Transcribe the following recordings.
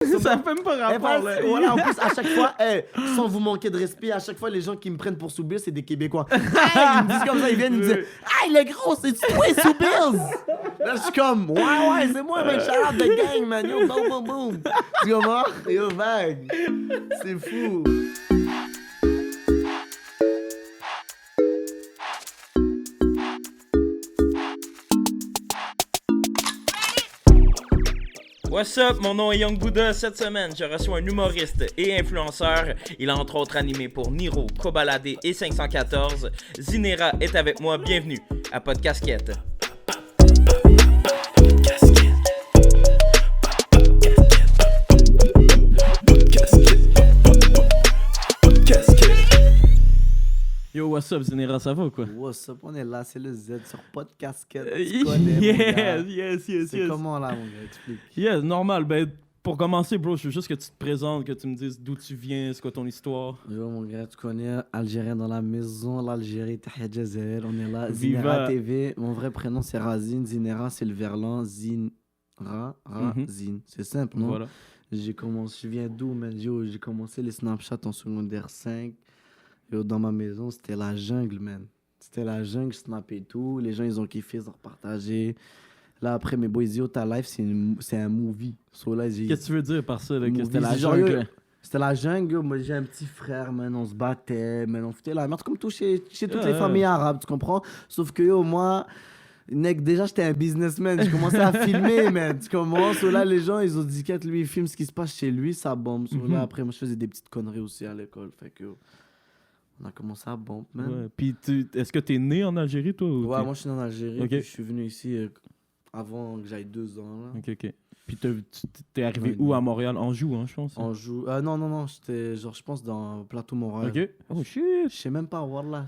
Ça fait même pas rapport, là. Voilà, en plus, à chaque fois, sans vous manquer de respect, à chaque fois, les gens qui me prennent pour Soubir, c'est des Québécois. Ils me disent comme ça, ils viennent, ils me disent « il est gros, c'est toi, Soubir! » Là, je suis comme « Ouais, c'est moi, man, shout out the gang, man, yo, boum, boum, boum. » Tu comprends? Yo, vague. C'est fou. What's up, mon nom est Young Buddha. Cette semaine, je reçois un humoriste et influenceur. Il a entre autres animé pour Niro, Kobalade et 514. Zinera est avec moi, bienvenue à Podcasquette. Yo, what's up, Zinera, ça va ou quoi? What's up, on est là, c'est le Z sur Podcasquette. Tu connais, mon gars. Yes. C'est comment là, mon gars? Explique. Yes, normal. Ben, pour commencer, bro, je veux juste que tu te présentes, que tu me dises d'où tu viens, c'est quoi ton histoire. Yo, mon gars, tu connais Algérien dans la maison, l'Algérie, Tahia Jazair, on est là. Viva. Zinera TV, mon vrai prénom c'est Razine, Zinera c'est le verlan, Zin. C'est simple, non? Voilà. Je viens d'où, man? Yo, j'ai commencé les Snapchat en secondaire 5. Yo, dans ma maison, c'était la jungle, man. C'était la jungle, je snappais tout. Les gens, ils ont kiffé, ils ont repartagé. Là, après, mes boys, yo, ta life, c'est un movie. So, là, Qu'est-ce que tu veux dire par ça, là, que Movie, c'était la c'est genre, jungle? yo, c'était la jungle, yo. Moi, j'ai un petit frère, man. On se battait, man. On foutait la merde, comme tout chez toutes les familles arabes, tu comprends? Sauf que, yo, moi, mec, déjà, j'étais un businessman. Je commençais à filmer, man. Tu comprends? So, là, les gens, ils ont dit qu'être lui, il filme ce qui se passe chez lui, ça bombe. So, là, après, moi, je faisais des petites conneries aussi à l'école. Fait que, on a commencé à bomber, man. Ouais. Puis, est-ce que t'es né en Algérie, toi? Ou Ouais, moi, je suis né en Algérie. Ok. Puis je suis venu ici avant que j'aille 2 ans, là. Ok. Puis, t'es arrivé Ouais, où non. à Montréal? Anjou, hein, je pense. Anjou. Non. J'étais, genre, je pense, dans Plateau Montréal. Ok. Oh, shit. Je sais même pas, voilà.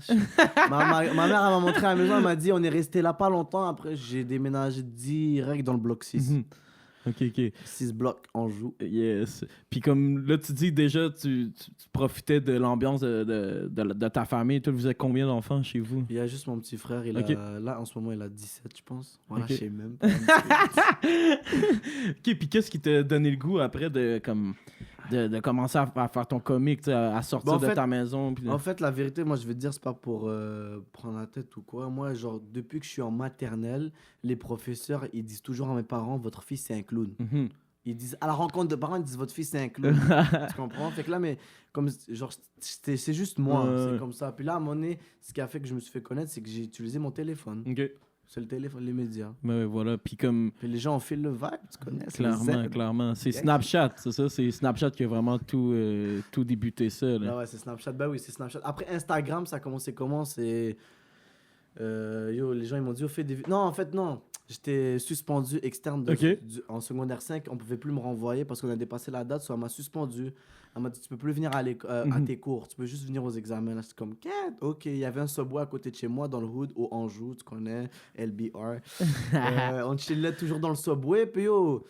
Ma mère, elle m'a montré à la maison, elle m'a dit, on est resté là pas longtemps. Après, j'ai déménagé direct dans le bloc 6. Mhm. Ok. 6 blocs, Anjou. Yes. Puis comme là, tu dis déjà, tu profitais de l'ambiance de ta famille. Toi, vous êtes combien d'enfants chez vous? Il y a juste mon petit frère, Ok. là, en ce moment, il a 17, je pense. Voilà, Ok. je sais même pas. Ok, puis qu'est-ce qui t'a donné le goût après de commencer à faire ton comique, tu sais, à sortir Bah, en de fait- ta maison? Puis En fait, la vérité, moi, je vais te dire, c'est pas pour prendre la tête ou quoi. Moi, genre, depuis que je suis en maternelle, les professeurs, ils disent toujours à mes parents, votre fils, c'est un clown. Mhm. Ils disent, à la rencontre de parents, ils disent, votre fils, c'est un clown. Tu comprends? Fait que là, mais, comme, genre, c'est juste moi, Ouais. c'est comme ça. Puis là, à un moment donné, ce qui a fait que je me suis fait connaître, c'est que j'ai utilisé mon téléphone. Ok. C'est le téléphone, les médias. Ben voilà, puis comme... Puis les gens ont fait le vibe, tu connais? c'est le Z. Clairement. C'est Gang. Snapchat, c'est ça? C'est Snapchat qui a vraiment tout débuté ça, là. Ah ouais, c'est Snapchat. Bah oui, c'est Snapchat. Après, Instagram, ça a commencé comment? C'est... yo, les gens, ils m'ont dit, fais des... Non, en fait, non. J'étais suspendu externe Ok. en secondaire 5. On pouvait plus me renvoyer parce qu'on a dépassé la date. Soit elle m'a suspendu. Elle m'a dit, tu peux plus venir à tes cours. Tu peux juste venir aux examens. Là, j'étais comme, qu'est-ce? Ok, il y avait un Subway à côté de chez moi dans le hood, au Anjou. Tu connais, LBR. On chillait toujours dans le Subway. Puis yo...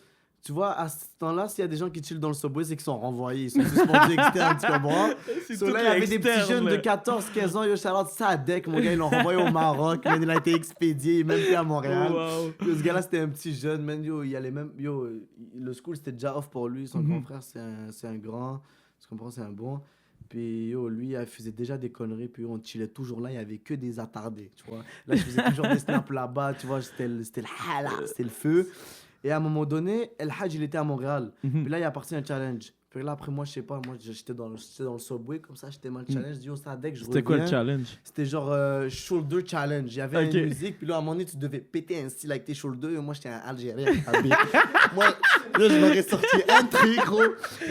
Tu vois, à ce temps-là, s'il y a des gens qui chillent dans le Subway, c'est qu'ils sont renvoyés. Ils sont suspendus externes, tu comprends? C'est So tout là, il y avait des externe, petits jeunes là. de 14-15 ans. Yo, Charlotte Sadek, mon gars, ils l'ont renvoyé au Maroc. Man, il a été expédié, il est même plus à Montréal. Wow. Yo, ce gars-là, c'était un petit jeune, man. Yo, il allait même... Yo, le school, c'était déjà off pour lui. Son grand frère, c'est un grand. Tu comprends? C'est un bon. Puis, yo, lui, il faisait déjà des conneries. Puis, on chillait toujours là. Il n'y avait que des attardés, tu vois. Là, je faisais toujours des snaps là-bas. Tu vois, c'était le feu. Et à un moment donné, El Hadj, il était à Montréal. Puis là, il a parti un challenge. Puis là, après, moi, je sais pas, moi, j'étais dans le Subway, comme ça, j'étais mal challenge. Je dis, yo, Sadek, je reviens. C'était quoi le challenge? C'était genre shoulder challenge. Il y avait Ok. une musique, puis là, à un moment donné, tu devais péter un style avec tes shoulders. Et moi, j'étais un Algérien. Moi, là, je m'aurais sorti un truc, gros.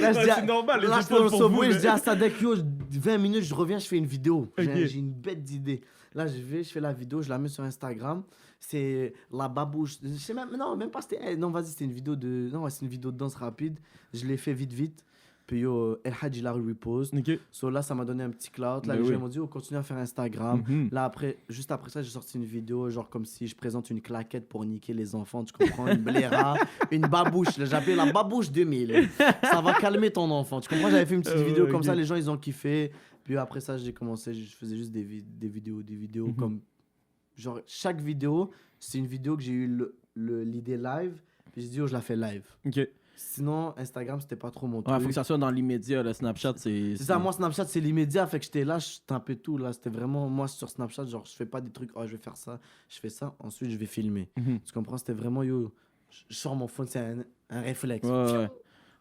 Là, je Ouais, dis, c'est normal, les là, je suis dans épaules le pour vous, Subway, là. je dis à Sadek, yo, 20 minutes, je reviens, je fais une vidéo. Ok. J'ai une bête d'idée. Là, je fais la vidéo, je la mets sur Instagram. C'est la babouche. Je sais même, non, même pas, c'était. Non, vas-y, c'était une vidéo de. Non, ouais, c'est une vidéo de danse rapide. Je l'ai fait vite. Puis yo, El Hadj, il a repost. Ok. So là, ça m'a donné un petit clout. Là, Ben les gens oui. ils m'ont dit, oh, continue à faire Instagram. Mhm. Là, après, juste après ça, j'ai sorti une vidéo, genre comme si je présente une claquette pour niquer les enfants, tu comprends? Une bléra, une babouche. Là, j'ai appelé la babouche 2000. Ça va calmer ton enfant. Tu comprends? J'avais fait une petite vidéo comme ok. ça, les gens, ils ont kiffé. Puis après ça, j'ai commencé, je faisais juste des vidéos comme. Genre, chaque vidéo, c'est une vidéo que j'ai eu l'idée live. Puis j'ai dit, oh, je la fais live. Ok. Sinon, Instagram, c'était pas trop mon Ouais, truc. faut que ça soit dans l'immédiat. Le Snapchat, C'est ça, moi, Snapchat, c'est l'immédiat. Fait que j'étais là, je tapais tout. Là, c'était vraiment, moi, sur Snapchat, genre, je fais pas des trucs, oh, je vais faire ça, je fais ça, ensuite, je vais filmer. Tu comprends? C'était vraiment, yo, je sors mon phone, c'est un réflexe. Ouais.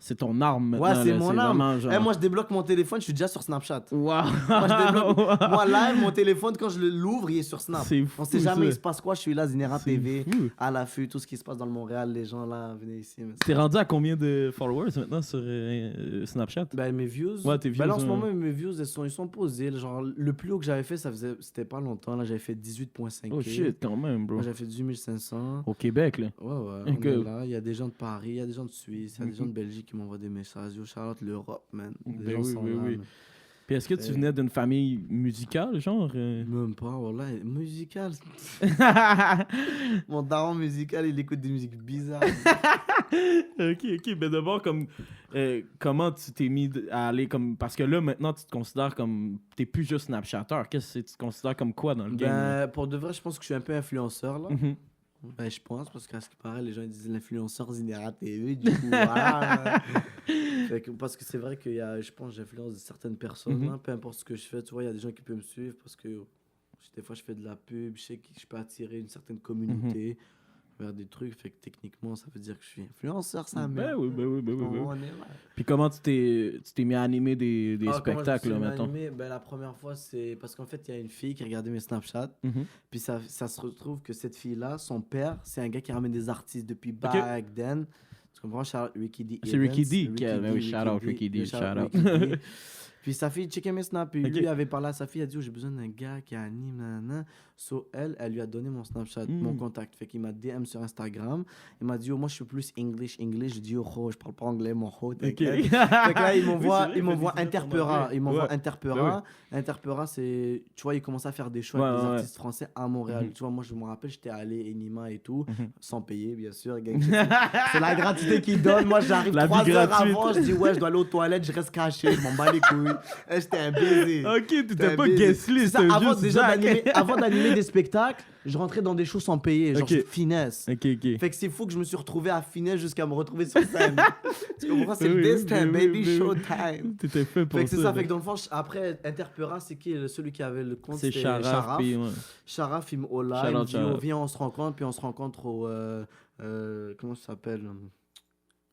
C'est ton arme maintenant. Ouais, c'est là, mon arme. vraiment genre- Eh, moi, je débloque mon téléphone, je suis déjà sur Snapchat. Wow. Moi, je débloque. Moi, live, mon téléphone, quand je l'ouvre, il est sur Snap. C'est On fou, sait jamais, ça. il se passe quoi. Je suis là, Zinera C'est TV, fou. à l'affût, tout ce qui se passe dans le Montréal, les gens là, venez ici. Mais T'es rendu à combien de followers maintenant sur Snapchat? ben, mes views. Ouais, tes Ben, là, en views, ce ouais. moment, mes views, ils sont posés. Genre, le plus haut que j'avais fait, c'était pas longtemps. Là, j'avais fait 18,5K. Oh shit, quand même, bro. Moi, j'avais fait 18 500. Au Québec, là. Ouais, ouais. Ok. On est là. Il y a des gens de Paris, il y a des gens de Suisse, il y a des gens de Belgique qui m'envoient des messages. Yo, Charlotte, l'Europe, man. Les Ben gens oui, sont oui, là, oui. man. Puis est-ce que tu venais d'une famille musicale, genre? Même pas, voilà. Musical. Mon daron musical, il écoute des musiques bizarres. Ok. Ben d'abord, comme, comment tu t'es mis à aller comme... Parce que là, maintenant, tu te considères comme... T'es plus juste Snapchatter. Qu'est-ce que tu te considères comme quoi dans le game? là? Ben, pour de vrai, je pense que je suis un peu influenceur, là. Mhm. Ben, je pense, parce qu'à ce qui paraît, les gens ils disent l'influenceur Zinera TV, du coup, voilà. Fait que, parce que c'est vrai que je pense que j'influence certaines personnes, Mhm. hein, peu importe ce que je fais, tu vois, il y a des gens qui peuvent me suivre parce que des fois je fais de la pub, je sais que je peux attirer une certaine communauté vers des trucs, fait que techniquement ça veut dire que je suis influenceur, ça Ben oui. On est là. Puis comment tu t'es mis à animer des Ah, comment je me spectacles, suis là, mis à maintenant? animer? Ben, la première fois, c'est parce qu'en fait, il y a une fille qui regardait mes Snapchats. Mhm. Puis ça se retrouve que cette fille-là, son père, c'est un gars qui ramène des artistes depuis back then. Tu comprends? Shout out Ricky D. C'est Ricky D. Evans. Ben oui, shout out Ricky D. Shout Shout out out. Ricky D. Puis sa fille checkait mes snaps. Puis Ok. lui avait parlé à sa fille. Elle a dit, oh, j'ai besoin d'un gars qui anime, nanana. So elle lui a donné mon Snapchat, mon contact. Fait qu'il m'a DM sur Instagram. Il m'a dit, oh, moi, je suis plus English. J'ai dit, oh, je parle pas anglais, mon ho, t'inquiète. Fait que là, il m'envoie Oui, c'est vrai, Interpera. Il m'envoie Ouais. Interpera. Interpera, c'est... Tu vois, il commence à faire des shows Ouais, avec des ouais. artistes français à Montréal. Tu vois, moi, je me rappelle, j'étais allé Enima et tout, sans payer, bien sûr. Gang. C'est la gratuité qu'il donne. Moi, j'arrive La 3 vie heures gratuite. avant. Je dis, ouais, je dois aller aux toilettes. Je reste caché. Je m'en bats les couilles. Eh, j'étais un baiser. Ok, t'étais un pas baiser. guest list, C'est ça, avant, juste déjà Zach. avant d'animer des spectacles, je rentrais dans des shows sans payer. Genre, Ok. je finesse. Ok. Fait que c'est fou que je me suis retrouvé à finesse jusqu'à me retrouver sur scène. Tu comprends? C'est Oui, le oui, destin, oui, baby, oui, oui. showtime. T'étais fait pour Fait que c'est ça, là. fait que dans le fond, après Interpera, c'est qui celui qui avait le compte? C'est C'était Sharaf, puis ouais. Sharaf, il me au live, Shout il me out dit, Sharaf. oh, viens, on se rencontre, puis on se rencontre au... comment ça s'appelle?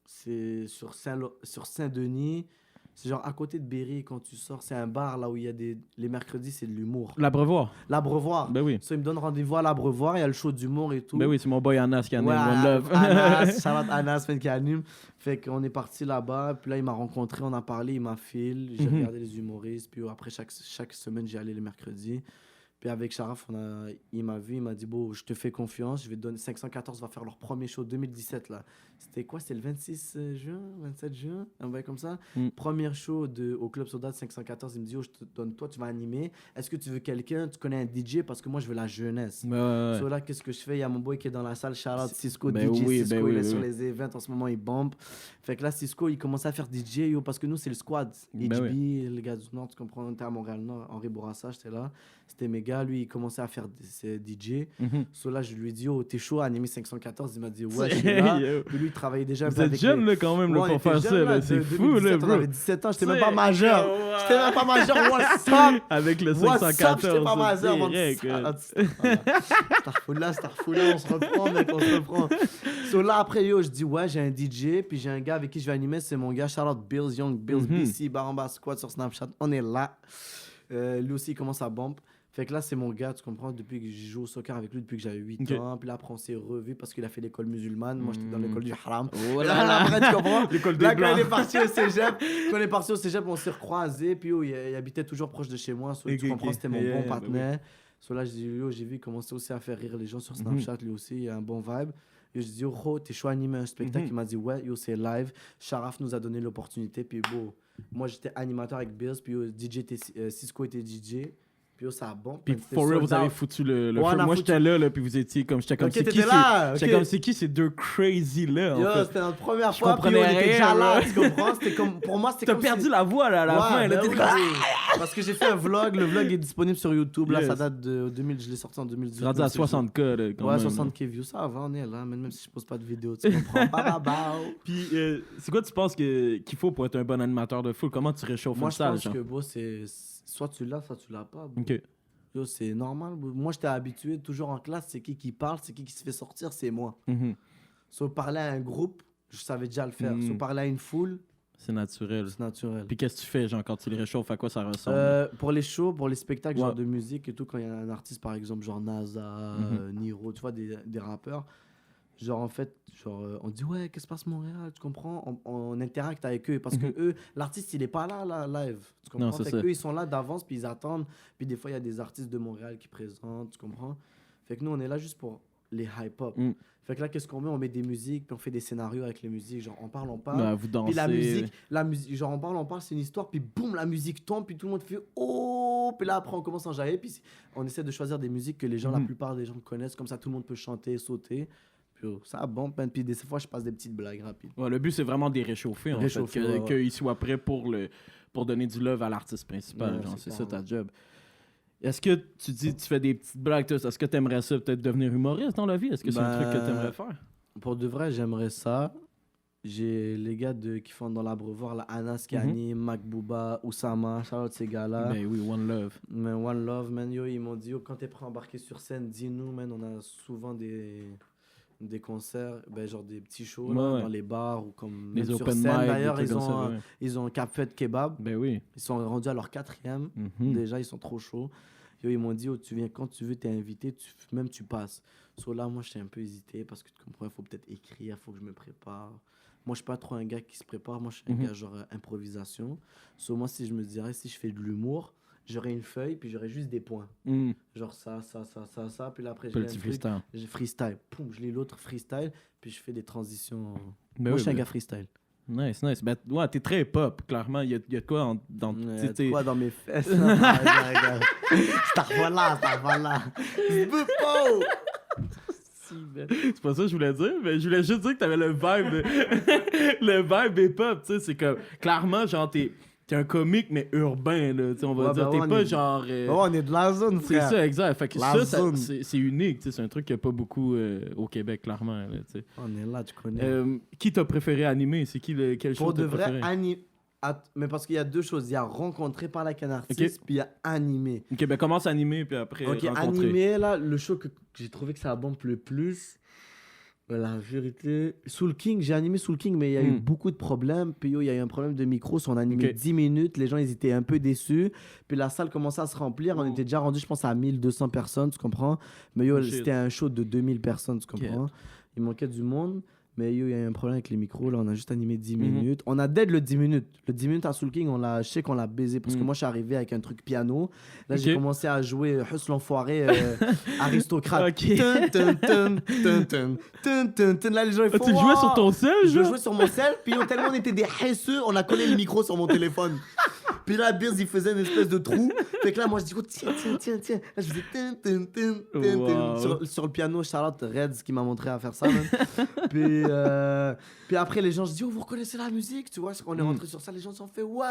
C'est sur Saint-Denis. C'est genre à côté de Berry, quand tu sors, c'est un bar là où il y a des... Les mercredis, c'est de l'humour. L'Abreuvoir. L'Abreuvoir. Ben oui. So, il me donne rendez-vous à l'Abreuvoir, il y a le show d'humour et tout. Ben oui, c'est mon boy Anas qui anime Ouais, One Love. Anas, shout-out Anas, man, qui anime. Fait qu'on est parti là-bas, puis là, il m'a rencontré, on a parlé, il m'a filé, j'ai regardé les humoristes, puis après, chaque semaine, j'y allais les mercredis. Puis avec Sharaf, il m'a vu, il m'a dit, bon, je te fais confiance, je vais te donner 514, va faire leur premier show 2017, là. C'était quoi? C'était le 26 juin, 27 juin, un bail comme ça. Premier show au Club Soda de 514, il me dit, oh, je te donne, toi, tu vas animer. Est-ce que tu veux quelqu'un? Tu connais un DJ? Parce que moi, je veux la jeunesse. Ouais. So là, qu'est-ce que je fais? Il y a mon boy qui est dans la salle, Charlotte Cisco, Ben DJ oui, Cisco, ben il oui, est sur oui. les events en ce moment, il bombe. Fait que là, Cisco, il commence à faire DJ, yo, parce que nous, c'est le squad. Ben HB, les gars du Nord, tu comprends, on était à Montréal-Nord, Henri Bourassa, j'étais là. C'était mes gars, lui, il commençait à faire ses DJ. So là, je lui ai dit, oh, t'es chaud à animer 514. Il m'a dit, ouais, je suis là. Yo. Puis lui, il travaillait déjà un Vous peu êtes avec jeune, les- là, quand même, là, Ouais, on pour était faire jeunes, ça, là. C'est de fou, 2017, là, on bro. avait 17 ans, j'étais même C'est- pas majeur. Ouais. J'étais même pas majeur, what's up? Avec le What's up, 514. j'étais pas majeur. direct, Starfoula, on se reprend, mec, on se reprend. So là, après, yo, je dis, ouais, j'ai un DJ, puis j'ai un gars avec qui je vais animer, c'est mon gars, Charlotte Bills Young, Bills BC, Baramba Squad sur Snapchat. On est là. Lui aussi, il commence à bump. Fait que là, c'est mon gars, tu comprends, depuis que je joue au soccer avec lui depuis que j'avais 8 Ok. ans. Puis là, après, on s'est revu parce qu'il a fait l'école musulmane. Moi, j'étais dans l'école du haram. Oh Et là là, là. après, tu comprends? L'école des Là, quand Blancs. il est parti au cégep, on s'est recroisés. Puis yo, il habitait toujours proche de chez moi. So, Ok, tu comprends, ok. c'était mon Yeah, bon bah partenaire. So là, j'ai vu, il commençait aussi à faire rire les gens sur Snapchat, lui aussi, il a un bon vibe. Yo, je dis, oh, t'es chaud à animer un spectacle? Il m'a dit, ouais, yo, c'est live. Sharaf nous a donné l'opportunité. Puis bon, moi, j'étais animateur avec Bills. Puis yo, Cisco était DJ. Puis yo, ça a bon. Puis C'était for real, sold vous avez out. foutu le Ouais, on feu. a Moi, foutu- j'étais là, puis vous étiez comme... J'étais comme, Ok, c'est qui? t'étais là, J'étais ok. comme, c'est qui ces deux crazy-là, en Yo, fait? c'était notre première Je fois, puis comprenais on était déjà rien, là, là. tu comprends? C'était comme, pour moi, c'était T'as comme perdu si... la voix, là, à la Ouais, fin. Là, ben t'es oui, comme... oui. Parce que j'ai fait un vlog, le vlog est disponible sur YouTube, là, Yes. ça date de 2000, je l'ai sorti en 2018. Tu rendu à 60K, là, quand Ouais, même. 60K views, ça va, on est là, même si je pose pas de vidéo, tu comprends? Puis, c'est quoi tu penses qu'il faut pour être un bon animateur de foule? Comment tu réchauffes Moi, une je salle, pense genre? que, bro, c'est... Soit tu l'as, soit tu l'as pas, bro. OK. Yo, c'est normal, bro. Moi, j'étais habitué, toujours en classe, c'est qui parle, c'est qui se fait sortir, c'est moi. Mhm. Soit parler à un groupe, je savais déjà le faire. Soit parler à une foule, C'est naturel. c'est naturel. Puis qu'est-ce que tu fais, genre, quand tu les réchauffes, à quoi ça ressemble? Pour les shows, pour les spectacles, genre Ouais. de musique et tout, quand il y a un artiste, par exemple, genre NASA, Niro, tu vois, des rappeurs, genre, en fait, genre, on dit, ouais, qu'est-ce qui se passe Montréal, tu comprends? On interacte avec eux, parce que eux, l'artiste, il est pas là, live, tu comprends? Non, c'est Fait ça. que eux, ils sont là d'avance, puis ils attendent, puis des fois, il y a des artistes de Montréal qui présentent, tu comprends? Fait que nous, on est là juste pour les hype-up. Mm. Fait que là, qu'est-ce qu'on met? On met des musiques, puis on fait des scénarios avec les musiques, genre, on parle, Ben, vous dansez. puis la musique, genre on parle, c'est une histoire, puis boum, la musique tombe, puis tout le monde fait oh, puis là après on commence à enjailler, puis on essaie de choisir des musiques que les gens, la plupart des gens connaissent, comme ça tout le monde peut chanter, sauter, puis ça bombe, puis des fois je passe des petites blagues rapides. Ouais, le but, c'est vraiment de les réchauffer, en Réchauffer, fait. ouais. Qu'ils soient prêts pour donner du love à l'artiste principal. Ouais, genre, c'est c'est ça clair, ta job. Est-ce que tu dis tu fais des petites blagues, toi, est-ce que tu aimerais ça peut-être devenir humoriste dans la vie? Est-ce que c'est un truc que tu aimerais faire? Pour de vrai, j'aimerais ça. J'ai les gars qui font dans l'Abreuvoir, là, Anas qui anime, Mac Booba, Oussama, shout-out ces gars-là. Ben oui, One Love. Mais One Love, man, yo, ils m'ont dit, yo, quand t'es prêt à embarquer sur scène, dis-nous, man, on a souvent des concerts, ben, genre des petits shows là, Ouais. dans les bars ou comme Les même sur open scène. mic, D'ailleurs, des trucs ils comme ça, ont, ouais. ils ont Cap Fed Kebab. Ben oui. Ils sont rendus à leur 4e. Mhm. Déjà, ils sont trop chauds. Yo, ils m'ont dit, yo, tu viens quand tu veux, t'es invité, même tu passes. So là, moi, j'étais un peu hésité parce que tu comprends, il faut peut-être écrire, il faut que je me prépare. Moi, je suis pas trop un gars qui se prépare. Moi, je suis un gars genre improvisation. So moi, si je me dirais, si je fais de l'humour, j'aurais une feuille, puis j'aurais juste des points. Mm. Genre ça. Puis là, après, je Peu lis le un petit truc. freestyle. Je freestyle. Poum, je lis l'autre freestyle, puis je fais des transitions. Ben Moi, oui, je suis un ben- gars freestyle. Nice, nice. Ben, ouais, t'es très pop, clairement. Il y a de quoi dans... Ouais, t'sais, quoi dans mes fesses? Regarde. Voilà. C'est pas ça que je voulais dire, mais je voulais juste dire que t'avais le vibe. Le vibe hip-hop, tu sais. C'est comme. Clairement, genre, t'es un comique, mais urbain, là. Tu sais, on va Ouais, dire. bah T'es ouais, pas on est- genre. on est de la zone, C'est frère. ça, exact. Fait que La ça, zone. c'est unique, tu sais. C'est un truc qu'il n'y a pas beaucoup au Québec, clairement, là, tu sais. On est là, tu connais. Qui t'a préféré animer? C'est quel show Pour de t'as vrai, préféré? mais parce qu'il y a deux choses. Il y a rencontré par la qu'un artiste, puis il y a animé. Ok, ben commence à animer, puis après Ok, rencontrer. animé, là, le show que j'ai trouvé que ça bombe le plus, la vérité. Soul King, j'ai animé Soul King, mais il y a eu beaucoup de problèmes. Puis yo, il y a eu un problème de micro. On a animé Ok. 10 minutes. Les gens, ils étaient un peu déçus. Puis la salle commençait à se remplir. On était déjà rendu, je pense, à 1200 personnes, tu comprends? Mais yo, Oh, shit. c'était un show de 2000 personnes, tu comprends? Il manquait du monde. Mais yo, il y a eu un problème avec les micros. Là, on a juste animé 10 minutes. On a dead le 10 minutes. Le 10 minutes à Soul King, je sais qu'on l'a baisé. Parce que moi, je suis arrivé avec un truc piano. Là, j'ai Ok. commencé à jouer Huss l'enfoiré, aristocrate. Ok. Tun, tun, tun, tun, tun, tun, tun, tun. Là, les gens, ils Ah, font, tu le jouais Wow! sur ton seul, Je genre? jouais sur mon sel, puis yo, tellement on était des haisseux, on a collé le micro sur mon téléphone. Puis là, Beers, il faisait une espèce de trou. Fait que là, moi, je dis, oh, tiens. Là, je faisais tin, tin, tin, tin, tin. Wow. Sur le piano, Charlotte Reds qui m'a montré à faire ça, man. Puis après, les gens, je dis, oh, vous reconnaissez la musique, tu vois? On est rentré sur ça, les gens se sont fait, ouais.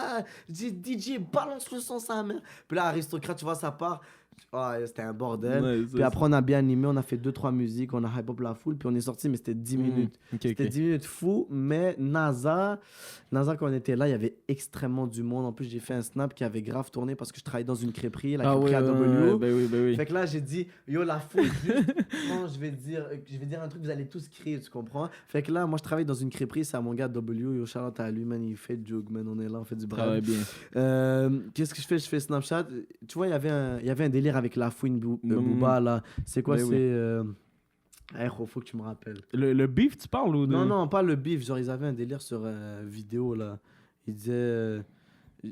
Je dis, DJ, balance le son, ça, mère. Puis là, Aristocrate, tu vois, ça part. Ah, c'était un bordel. Ouais, Puis après, on a bien animé, on a fait 2-3 musiques, on a hype up la foule, puis on est sorti, mais c'était 10 minutes. Ok, C'était ok. 10 minutes fou, mais NASA, quand on était là, il y avait extrêmement du monde. En plus, j'ai fait un snap qui avait grave tourné parce que je travaillais dans une crêperie, la Ah crêperie oui, AW. ben oui, ben oui. Fait que là, j'ai dit, yo, la foule, juste, non, je vais dire un truc, vous allez tous crier, tu comprends? Fait que là, moi, je travaille dans une crêperie, c'est à mon gars W, yo, Charlotte à lui, man, il fait du joke, man, on est là, on fait du Travaille bravo. bien. Qu'est-ce que je fais? Je fais Snapchat. Tu vois, il y avait un délire avec la fouine Mm. Booba, là. C'est quoi? Ben c'est... faut que tu me rappelles. Le beef, tu parles ou de... Non, pas le beef. Genre, ils avaient un délire sur vidéo, là. Ils disaient...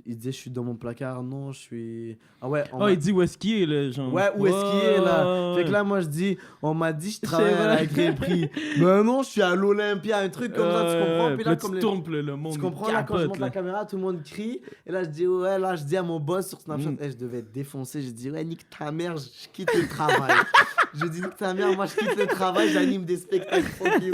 Il disait, je suis dans mon placard. Non, je suis. Ah ouais, Oh, il dit où est-ce qu'il est, là, genre. Ouais, où est-ce qu'il est là? Ouais. Fait que là, moi, je dis, on m'a dit, je travaille à la Grand Prix. Ben non, je suis à l'Olympia, un truc comme ça, tu comprends? Puis Puis là, là, comme tu les... tournes, puis le monde Tu comprends, là, quand je capote, monte là. la caméra, tout le monde crie. Et là, je dis, ouais, là, je dis à mon boss sur Snapchat, je devais être défoncé. Je dis, ouais, nique ta mère, je quitte le travail. Je dis, nique ta mère, moi, je quitte le travail, j'anime des spectacles. Fuck you.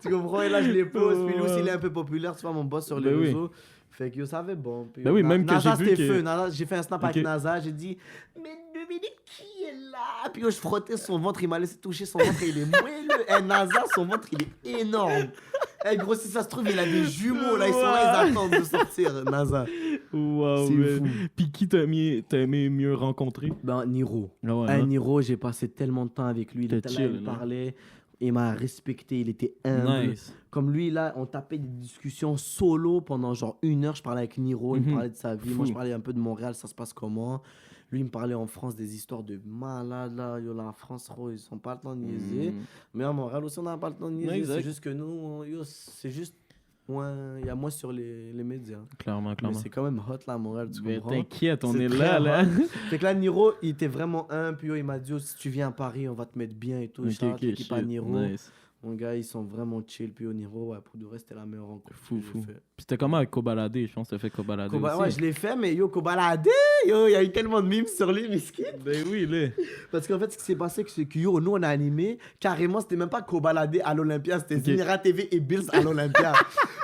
Tu comprends? Et là, je les pose. Puis lui aussi, il est un peu populaire, tu vois, mon boss sur les Ben oui. réseaux. Fait que yo, ça avait bon. Puis, Ben oui, même que NASA, j'ai vu c'était que- feu. NASA, j'ai fait un snap avec Ok. NASA, j'ai dit, mais Dominique, qui est là? Puis yo, je frottais son ventre, il m'a laissé toucher son ventre et il est moelleux. Eh, NASA, son ventre, il est énorme. Eh, gros, si ça se trouve, il a des jumeaux, là, ils sont là, ils attendent de sortir, NASA. Wow, C'est man. fou. Puis qui t'as aimé mieux rencontrer? Ben, Niro. Ah ouais, Un hein? Niro, j'ai passé tellement de temps avec lui. Il T'es était là, chill, il là. parlait, il m'a respecté, il était humble. Nice. Comme lui, là, on tapait des discussions solo pendant genre 1 heure. Je parlais avec Niro, il me Mhm. parlait de sa vie. Fou. Moi, je parlais un peu de Montréal, ça se passe comment. Lui, il me parlait en France des histoires de malades, là. Yo, là, en France, gros, ils sont pas le temps de niaiser. Mais à Montréal aussi, on n'a pas le temps de niaiser. Exact. C'est juste que nous, yo, c'est juste moins... Il y a moins sur les médias. Clairement, Mais clairement. c'est quand même hot, là, à Montréal, tu Mais comprends? t'inquiète, on C'est est très là, là. hot. Fait que là, Niro, il était vraiment humble. Puis yo, il m'a dit, oh, si tu viens à Paris, on va te mettre bien et tout. Ok, Shout out ok, l'équipe à shit. Niro. Nice. Mon gars, ils sont vraiment chill. Puis au Niro, ouais, pour de vrai, c'était la meilleure rencontre. Fou, que j'ai fou. fait. Puis c'était comment avec Kobalade? Je pense que t'as fait Kobalade aussi. Ouais, je l'ai fait, mais yo, Kobalade, yo, il y a eu tellement de memes sur lui, miskin. Ben oui, là. Parce qu'en fait, ce qui s'est passé, c'est que yo, nous, on a animé, carrément, c'était même pas Kobalade à l'Olympia, c'était Ok. Zinera TV et Bills à l'Olympia.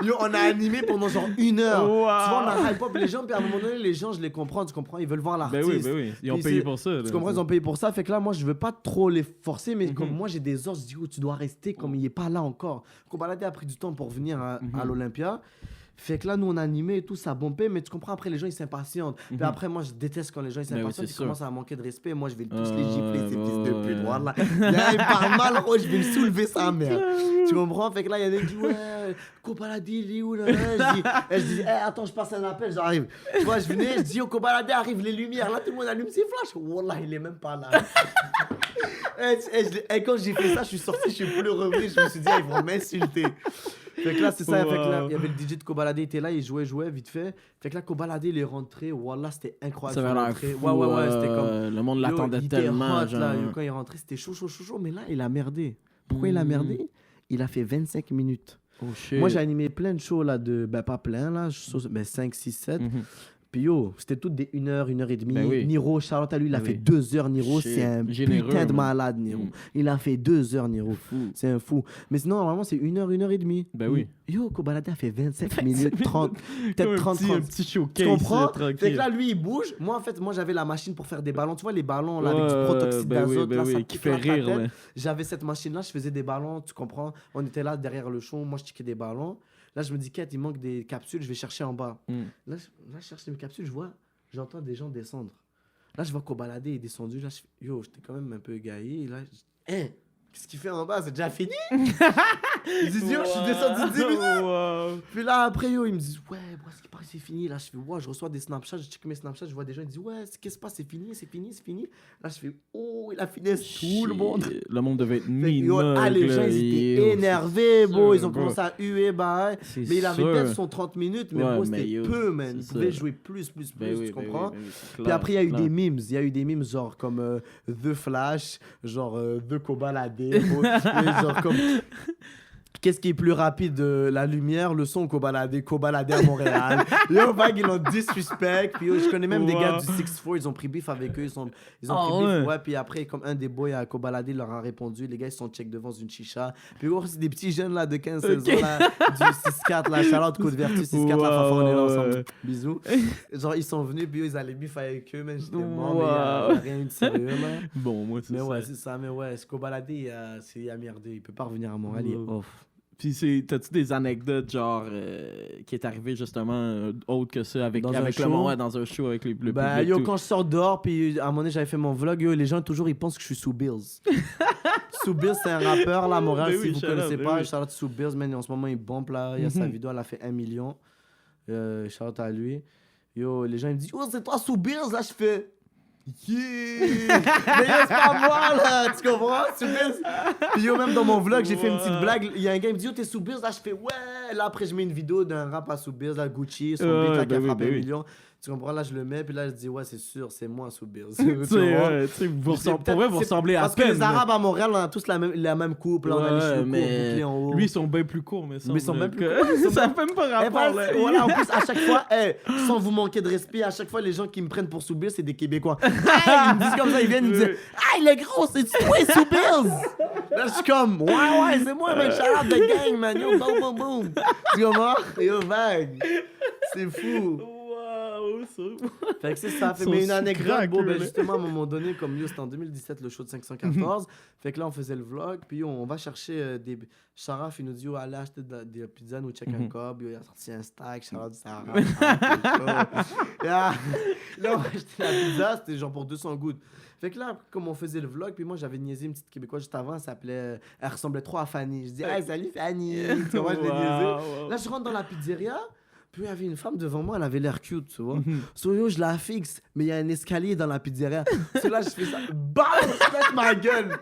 Yo, on a animé pendant genre 1 heure. Wow. Tu vois, on a hype up les gens, puis à un moment donné, les gens, je les comprends, tu comprends, ils veulent voir Ben l'artiste. oui, ben oui. Ils ont Puis payé c'est- pour ça. là. Tu comprends, ils ont payé pour ça. Fait que là, moi, je veux pas trop les forcer, mais Mhm. comme moi, j'ai des ordres, je dis, oh, tu dois rester comme il est pas là encore. Kobalade a pris du temps pour venir à l'Olympia. Fait que là, nous, on a animé et tout, ça bombait, mais tu comprends, après, les gens, ils s'impatientent. Puis après, moi, je déteste quand les gens, ils Mais oui, s'impatientent, c'est ils sûr. commencent à manquer de respect. Moi, je vais tous les gifler, ces fils de pute. ouais. Voilà. Là, il parle mal, oh, je vais le soulever, sa mère. Tu comprends? Fait que là, il y en a qui disent, ouais, Kobalade, il est où, là? Je dis, hey, attends, je passe un appel, j'arrive. Tu vois, je venais, je dis, oh, Kobalade, arrive, les lumières. Là, tout le monde allume ses flashs. Wallah, il est même pas là. Quand j'ai fait ça, je suis sorti, je suis plus revenu. Je me suis dit, ah, ils vont m'insulter. Fait que là, c'est ça. Fait que là, il y avait le DJ de Kobalade, il était là, il jouait vite fait. Fait que là, Kobalade, il est rentré. Wallah, c'était incroyable. Ça son avait l'air entrée. fou. Ouais, c'était comme. Le monde Yo, l'attendait il était tellement. hot, là. genre. Yo, quand il est rentré, c'était chaud. Mais là, il a merdé. Pourquoi il a merdé? Il a fait 25 minutes. Oh shit. Moi, j'ai animé plein de shows là, ben pas plein là, 5, 6, 7. Mhm. Puis yo, c'était toutes des 1 heure, 1h30. Ben oui. Niro, Charlotte à lui, il a Ben fait oui. 2 heures, Niro. Shit. C'est un Généreux, putain de man. malade, Niro. Mm. Il a fait 2 heures, Niro. Fou. C'est un fou. Mais sinon, normalement, c'est 1 heure, 1h30. Ben oui. Yo, Kobalade a fait 25 minutes, 30, peut-être 30, un 30. petit showcase. Tu comprends? tranquille. Fait que là, lui, il bouge. Moi, en fait, j'avais la machine pour faire des ballons. Tu vois, les ballons là, avec du Ouais, protoxyde ben oui, d'azote, ben là, oui, ça qui pique fait dans ta rire, tête. ouais. J'avais cette machine-là, je faisais des ballons, tu comprends? On était là derrière le show, moi, je tiquais des ballons. Là, je me dis, Kate, il manque des capsules, je vais chercher en bas. Mm. Là, je cherche mes capsules, j'entends des gens descendre. Là, je vois Kobalade est descendu. Là, yo, j'étais quand même un peu égaillé. Là, qu'est-ce qu'il fait en bas? C'est déjà fini? Je dis, yo, je suis descendu 10 minutes. Wow. Puis là, après, yo, ils me disent, ouais, bro, ce qui paraît, c'est fini. Là, je fais, ouais, je reçois des Snapchats, je check mes Snapchats, je vois des gens, ils disent, ouais, qu'est-ce qui se passe? C'est fini. Là, je fais, oh, il a fini tout le monde. Le monde devait être Fait que, minable. yo, les gens, ils étaient énervés, bro. Ils ont commencé à huer, bah. C'est Mais il avait sûr. peut-être son 30 minutes, mais Ouais, bro, mais c'était yo, peu, man. Il c'est pouvait ça. jouer plus, Ben oui, tu ben comprends? oui, ben oui, c'est Puis clair, après, il y a eu clair. des memes. Il y a eu des memes genre comme The Flash, genre The Kobalade, bro. Et genre comme... Qu'est-ce qui est plus rapide, la lumière, le son ou Kobalade à Montréal. Yo, vague, ils l'ont disrespect. Puis yo, je connais même des gars du 6-4, ils ont pris beef avec eux. Ils ont Ah, pris beef. ouais. Ouais, puis après, comme un des boys à Kobalade leur a répondu, les gars, ils sont check devant une chicha. Puis yo, c'est des petits jeunes là de 15-16 ans là, du 6-4, là, Charlotte Côte-Vertu, 6-4, la Fafa, on est là ensemble. Ouais. Bisous. Genre, ils sont venus, puis yo, ils allaient beef avec eux, mais j'étais mort, Wow. mais y a rien eu de sérieux, là. Bon, moi, c'est Mais ça. ouais, c'est ça, mais ouais, ce Kobalade, il a merdé. Il peut pas revenir à Montréal, il est Ouais. off. Puis t'as-tu des anecdotes genre qui est arrivé justement autre que ça avec Dans un le show? monde, ouais, dans un show avec le Bah public yo, tout. quand je sors dehors, puis à un moment donné, j'avais fait mon vlog, yo, les gens toujours ils pensent que je suis sous Bills. Sous Bills, c'est un rappeur là, à Montréal, Ben si oui, vous shout connaissez out, pas. ben oui. Charlotte sous Bills, man, en ce moment il bombe là, il y a sa Mhm. vidéo, elle a fait 1 million. Charlotte à lui. Yo, les gens ils me disent, oh c'est toi sous Bills, là je fais. Yeah! Mais yo, c'est pas moi là, tu comprends? Sous Bills. Puis yo, même dans mon vlog, j'ai fait une petite blague. Il y a un gars qui me dit, yo, t'es sous Bills, là je fais, ouais! ouais, là, après, je mets une vidéo d'un rap à Soubirz, là, Gucci, son beat là, qui a frappé 1 million. Tu comprends, là, je le mets, puis là, je dis, ouais, c'est sûr, c'est moi, Soubirz. Tu sais, vous ressemblez à Parce que les Arabes à Montréal, on a tous la même coupe, là, on a les cheveux courts, bouclés en haut. Lui, ils sont bien plus courts, mais ils sont bien plus courts. Ça fait même pas rapport, là. Voilà, en plus, à chaque fois, sans vous manquer de respect, à chaque fois, les gens qui me prennent pour Soubirz, c'est des Québécois. Ils me disent comme ça, ils viennent me dire, ah, il est gros, c'est toi, Soubirz. Là, je suis comme, ouais, c'est moi, man, shout out the gang, man, yo, boum, boum, boum. Tu comprends? Yo, vague. C'est fou. Waouh, ça. Fait que c'est ça. Mais une anecdote, bon, ben justement, à un moment donné, comme yo, c'était en 2017, le show de 514. Fait que là, on faisait le vlog, puis yo, on va chercher des. Sharaf, il nous dit, yo, allez acheter des pizzas, nous check un cob. Yo, il a sorti un stack, Sharaf, ça là, on a acheté la pizza, c'était genre pour 200 gouttes. Fait que là, comme on faisait le vlog, puis moi, j'avais niaisé une petite Québécoise juste avant, elle ressemblait trop à Fanny. Je dis, hey, salut Fanny. Tu vois, je l'ai niaisé. Là, je rentre dans la pizzeria. Puis il y avait une femme devant moi, elle avait l'air cute, tu vois. So yo, je la fixe, mais il y a un escalier dans la pizzeria. So là, je fais ça, bam, je pète ma gueule.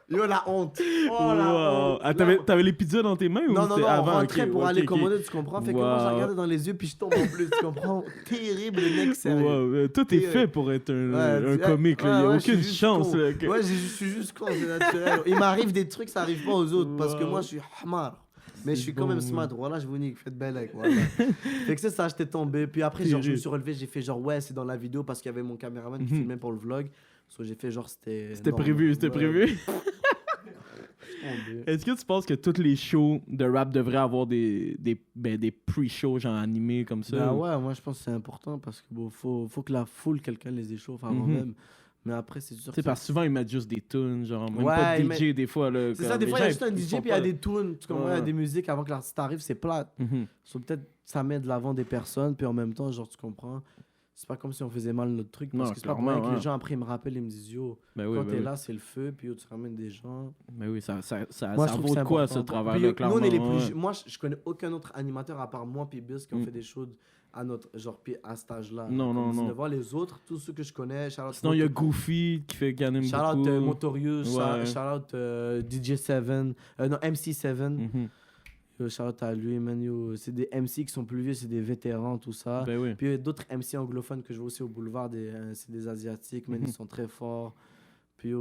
Yo, la honte. Oh la honte. Ah, t'avais les pizzas dans tes mains ou non, c'était avant? On rentrait pour aller commander, tu comprends? Fait que moi, je regardais dans les yeux, puis je tombe en plus, tu comprends? Terrible, le mec, sérieux. Tout est fait pour être un comique, là. Il n'y a aucune chance. Là, Ouais, je suis juste con, c'est naturel. Il m'arrive des trucs, ça arrive pas aux autres, parce que moi, je suis hamar. Mais je suis quand même smart, voilà, je vous nique, faites belle avec moi. Fait que c'est ça, j'étais tombé. Puis après, genre, je me suis relevé, j'ai fait genre, ouais, c'est dans la vidéo parce qu'il y avait mon caméraman qui filmait pour le vlog. So, j'ai fait genre, c'était prévu, c'était prévu. Est-ce que tu penses que tous les shows de rap devraient avoir des pre-shows genre animés comme ça? Bah ouais, moi je pense que c'est important parce que bon, faut que la foule, quelqu'un les échauffe avant même. Mais après, c'est sûr. Tu sais, parce que souvent, ils mettent juste des tunes, genre, même pas de DJ des fois. Là, c'est ça, des fois, il y a juste un DJ, puis il y a des tunes. Tu comprends, il y a des musiques avant que l'artiste arrive, c'est plate. Peut-être ça met de l'avant des personnes, puis en même temps, genre, tu comprends, c'est pas comme si on faisait mal notre truc. Parce que c'est pas pour rien que les gens, après, ils me rappellent, ils me disent, yo, quand t'es là, c'est le feu, puis yo, tu ramènes des gens. Mais oui, ça moi, vaut de quoi, ce travail-là, clairement. Nous, on est les plus. Moi, je connais aucun autre animateur, à part moi, puis Biz, qui ont fait des shows à notre genre à cet âge-là. Non. De voir les autres, tous ceux que je connais. Sinon, il y a Goofy qui anime beaucoup. Shout-out Motorius, shout-out DJ7, non, MC7. Shout-out à lui, man. C'est des MC qui sont plus vieux, c'est des vétérans, tout ça. Ben oui. Puis il y a d'autres MC anglophones que je vois aussi au boulevard, c'est des Asiatiques, man, ils sont très forts. Puis,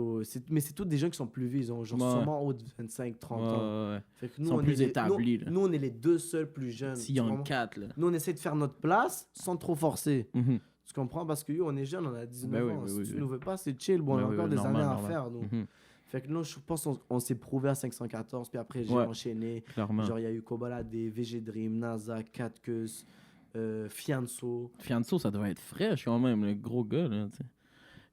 mais c'est tous des gens qui sont plus vieux, ils ont genre sûrement haut de 25-30 ans. Fait que nous, ils sont plus établis. Nous, on est les deux seuls plus jeunes. Si Young 4, là. Nous, on essaie de faire notre place sans trop forcer. Tu comprends? Parce que on est jeunes, on a 19 ans. Si tu nous veux pas, c'est chill. Bon, on a encore des années à faire, nous. Fait que nous, je pense qu'on s'est prouvé à 514, puis après, j'ai enchaîné. Clairement. Genre, il y a eu Kobalade, VG Dream, NASA, Catcus, Fianso. Fianso, ça doit être fraîche quand même, le gros gars, là, tu sais.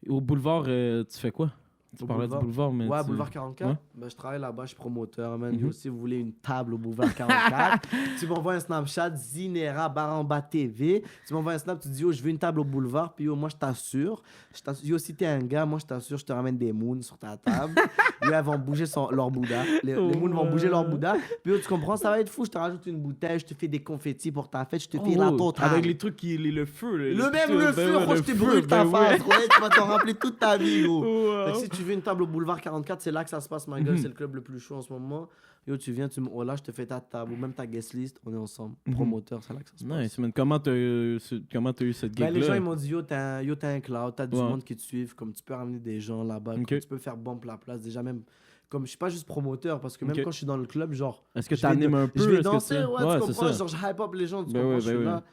Au boulevard, tu fais quoi? Tu parlais du boulevard, mais. Ouais, boulevard 44. Ben, je travaille là-bas, je suis promoteur, man. Si vous voulez une table au boulevard 44, tu m'envoies un Snapchat, Zinera Baramba TV. Tu m'envoies un Snap, tu dis, yo, je veux une table au boulevard, puis yo, moi, je t'assure. Yo, si t'es un gars, moi, je t'assure, je te ramène des moons sur ta table. Yo, elles vont bouger leur Bouddha. Les moons vont bouger leur Bouddha. Puis yo, tu comprends, ça va être fou. Je te rajoute une bouteille, je te fais des confettis pour ta fête, je te fais la totale. Avec les trucs qui. Le feu, là. Le feu, je te brûle ta face. Ouais, tu vas t'en rappeler toute ta vie, gros. Fait que si tu veux une table au boulevard 44, c'est là que ça se passe, ma gueule. C'est le club le plus chaud en ce moment. Yo, tu viens, là, je te fais ta table ou même ta guest list. On est ensemble. Promoteur, c'est là que ça se passe. Nice, man. Comment t'as eu cette gig-là? Les gens, ils m'ont dit, yo, t'as un cloud, t'as du monde qui te suivent. Comme tu peux ramener des gens là-bas. Tu peux faire bump la place. Déjà, même. Comme je suis pas juste promoteur, parce que même quand je suis dans le club, genre. Est-ce que t'animes un peu? Je vais danser, tu comprends? Genre, je hype up les gens, tu comprends? Je suis là.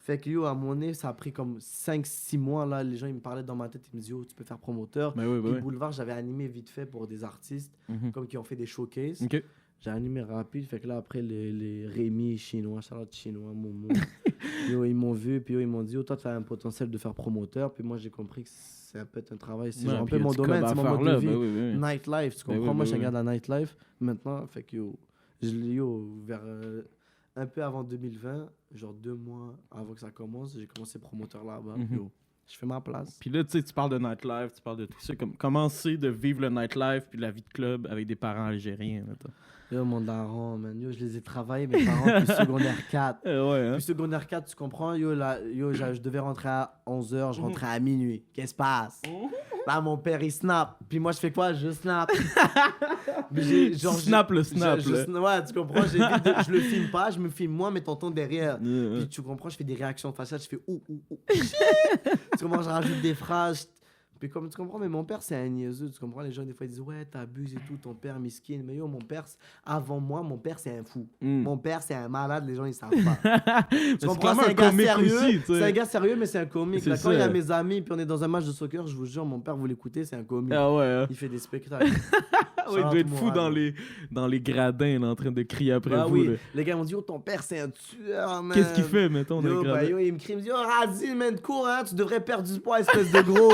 Fait que yo, à mon nez, ça a pris comme 5-6 mois. Là, les gens, ils me parlaient dans ma tête. Ils me disaient, yo, tu peux faire promoteur. Puis Boulevard, j'avais animé vite fait pour des artistes, comme qui ont fait des showcases. J'ai animé rapide. Fait que là, après, les Rémi chinois, Charlotte chinois, Momo, yo, ils m'ont vu. Puis yo, ils m'ont dit, yo, toi, tu as un potentiel de faire promoteur. Puis moi, j'ai compris que c'est un peu un travail. C'est genre un peu mon domaine, c'est mon mode de vie. Nightlife, tu comprends? Moi, je regarde la nightlife maintenant. Fait que yo, vers un peu avant 2020, genre 2 mois avant que ça commence, j'ai commencé promoteur là-bas. Je fais ma place. Puis là, tu sais, tu parles de nightlife, tu parles de tout ça. Comment c'est de vivre le nightlife puis la vie de club avec des parents algériens? Yo, mon daron, man. Yo, je les ai travaillés, mes parents, puis secondaire 4. Puis secondaire 4, tu comprends? Yo, je devais rentrer à 11h, je rentrais à minuit. Qu'est-ce qui se passe? Là, mon père, il snap. Puis moi, je fais quoi? Je snap. Snap le snap. Ouais, tu comprends? Je le filme pas, je me filme moi, mais tonton derrière. Puis tu comprends, je fais des réactions faciales, je fais ouh. Tu comprends? Je rajoute des phrases. Puis comme tu comprends, mais mon père, c'est un niaiseux. Tu comprends? Les gens, des fois, ils disent ouais, t'abuses et tout, ton père miskin. Mais yo, mon père, avant moi, mon père, c'est un fou. Mon père, c'est un malade, les gens, ils savent pas. Tu comprends? C'est un gars sérieux. Aussi, c'est un gars sérieux, mais c'est un comique. Là, quand ça. il y a mes amis, puis on est dans un match de soccer, je vous jure, mon père, vous l'écoutez, c'est un comique. Ah ouais. Hein. Il fait des spectacles. Ouais, il doit être fou dans les gradins, là, en train de crier après vous. Oui. Là. Les gars m'ont dit, oh, ton père, c'est un tueur, man. Qu'est-ce qu'il fait, mettons, dans les gradins? Il me crie, il me dit, oh, Razil, man, cours, hein, tu devrais perdre du poids, espèce de gros.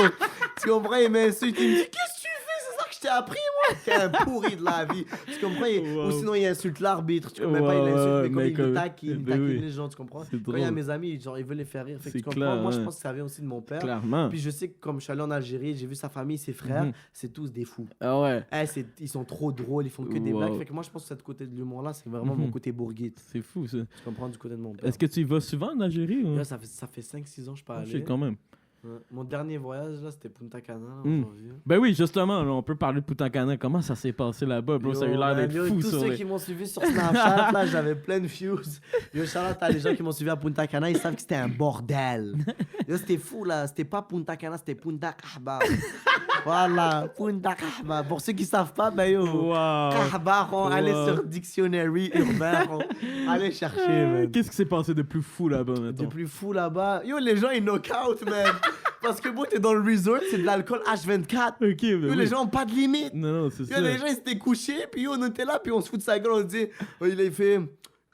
Tu comprends? Il m'insulte, il me dit, qu'est-ce que tu fais? C'est ça que je t'ai appris, moi? T'es un pourri de la vie. Tu comprends? Ou sinon, il insulte l'arbitre. Tu comprends? Pas, il insulte, mais comme il taquine les gens, tu comprends? Quand il y a mes amis, genre, ils veulent les faire rire. Fait que tu comprends? Moi, je pense que ça vient aussi de mon père. Clairement. Puis je sais que comme je suis allé en Algérie, j'ai vu sa famille, ses frères, c'est tous des fous. Ah ouais. Ils sont trop drôles, ils font que des blagues. Fait que moi, je pense que ce côté de l'humour-là, c'est vraiment mon côté bourguite. C'est fou, ça. Tu comprends du côté de mon père. Est-ce que tu y vas souvent en Algérie? Ou... Là, ça fait 5-6 ans que je suis pas allé. Je sais quand même. Ouais. Mon dernier voyage, là, c'était Punta Cana, là, en janvier. Ben oui, justement, là, on peut parler de Punta Cana. Comment ça s'est passé là-bas, bro? Ça a eu l'air d'être fou, tous ça. ceux qui m'ont suivi sur Snapchat, là, j'avais plein de views. Yo, Charlotte, les gens qui m'ont suivi à Punta Cana, ils savent que c'était un bordel. Yo, c'était fou, là. C'était pas Punta Cana, c'était Punta Kahba. Voilà, Punta Kahba. Pour ceux qui savent pas, ben yo, Kahba, allez sur Dictionary urbain, allez chercher, man. Qu'est-ce qui s'est passé de plus fou là-bas, maintenant? De plus fou là-bas. Yo, les gens, ils knock out, man. Parce que bon, t'es dans le resort, c'est de l'alcool H24. Ok, ben yo, les gens ont pas de limite. Non, c'est ça. Les gens, ils s'étaient couchés, puis yo, on était là, puis on se fout de sa gueule, on dit, oh, il a fait,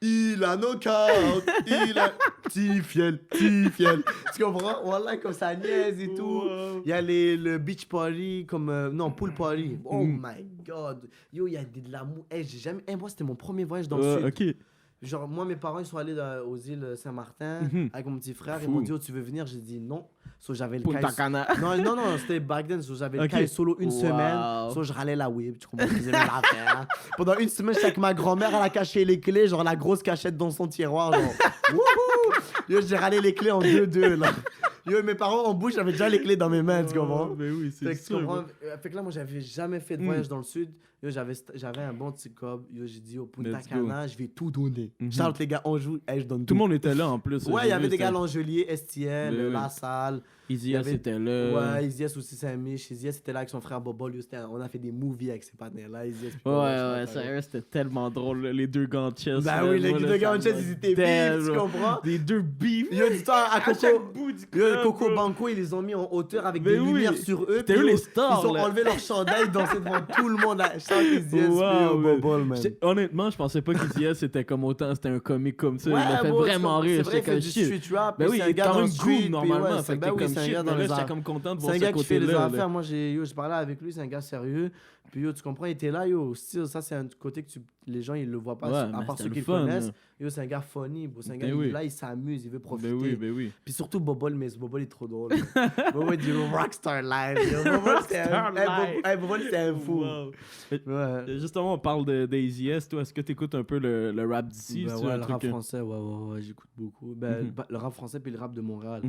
il a knock-out, il a petit fiel. Tu comprends? Voilà, comme ça niaise et tout. Il y a le beach party, pool party. Oh my god. Yo, il y a de l'amour. J'ai jamais. Moi, c'était mon premier voyage dans le sud. Ok. Genre, moi, mes parents, ils sont allés aux îles Saint-Martin avec mon petit frère. Ils m'ont dit, oh, tu veux venir? J'ai dit non. So, j'avais le Punta Cana. Non, c'était back then. So, j'avais le caille solo une semaine. So, je râlais la whip. Tu comprends? Je faisais mes affaires. Pendant une semaine, j'étais avec ma grand-mère. Elle a caché les clés, genre la grosse cachette dans son tiroir. Genre, wouhou! Yo, j'ai râlé les clés en 2-2, là. Yo, mes parents en bouche, j'avais déjà les clés dans mes mains, tu comprends? Mais oui, c'est sûr. Fait que là, moi, j'avais jamais fait de voyage dans le sud. Yo, j'avais un bon petit cob. Yo, j'ai dit, au Punta Cana, je vais tout donner. Charlotte, les gars, on joue, je donne tout. Tout le monde était là en plus. Ouais, il y avait des gars Langelier, Estiel, La Salle. Easy S était là. Ouais, Easy S aussi, Saint-Mich. Easy S était là avec son frère Bobol. On a fait des movies avec ses partenaires-là. Ouais, sérieux, c'était tellement drôle, les deux gants de chess. Bah oui, les deux gants de chess, ils étaient bifs, tu comprends? Les deux bifs. Yo, dis-toi, à Coco Banco, ils les ont mis en hauteur avec des lumières sur eux. C'était eux les stars. Ils ont enlevé leur chandail, dansaient devant tout le monde. Easy S, Bobol, man. Honnêtement, je pensais pas qu'Easy S c'était comme autant, c'était un comique comme ça. Il m'a fait vraiment rire. C'est vrai, il fait du street rap. Ben oui, il est quand même cool normalement. C'est un gars dans les j'étais comme content de voir ce côté-là. C'est un gars qui fait les affaires. Moi, j'ai parlé avec lui, c'est un gars sérieux. Puis yo, tu comprends, il était là, yo. Ça, c'est un côté que les gens, ils le voient pas, à part ceux qui le connaissent. Yo, c'est un gars funny, bro. C'est un gars, là, il s'amuse, il veut profiter. Oui. Puis surtout Bobol, mais Bobol est trop drôle. Bobol dit Rockstar Live. Bobol, c'est un fou. Justement, on parle d'Easy S. Toi, est-ce que tu écoutes un peu le rap d'ici? Ouais, le rap français, ouais, j'écoute beaucoup. Le rap français, puis le rap de Montréal.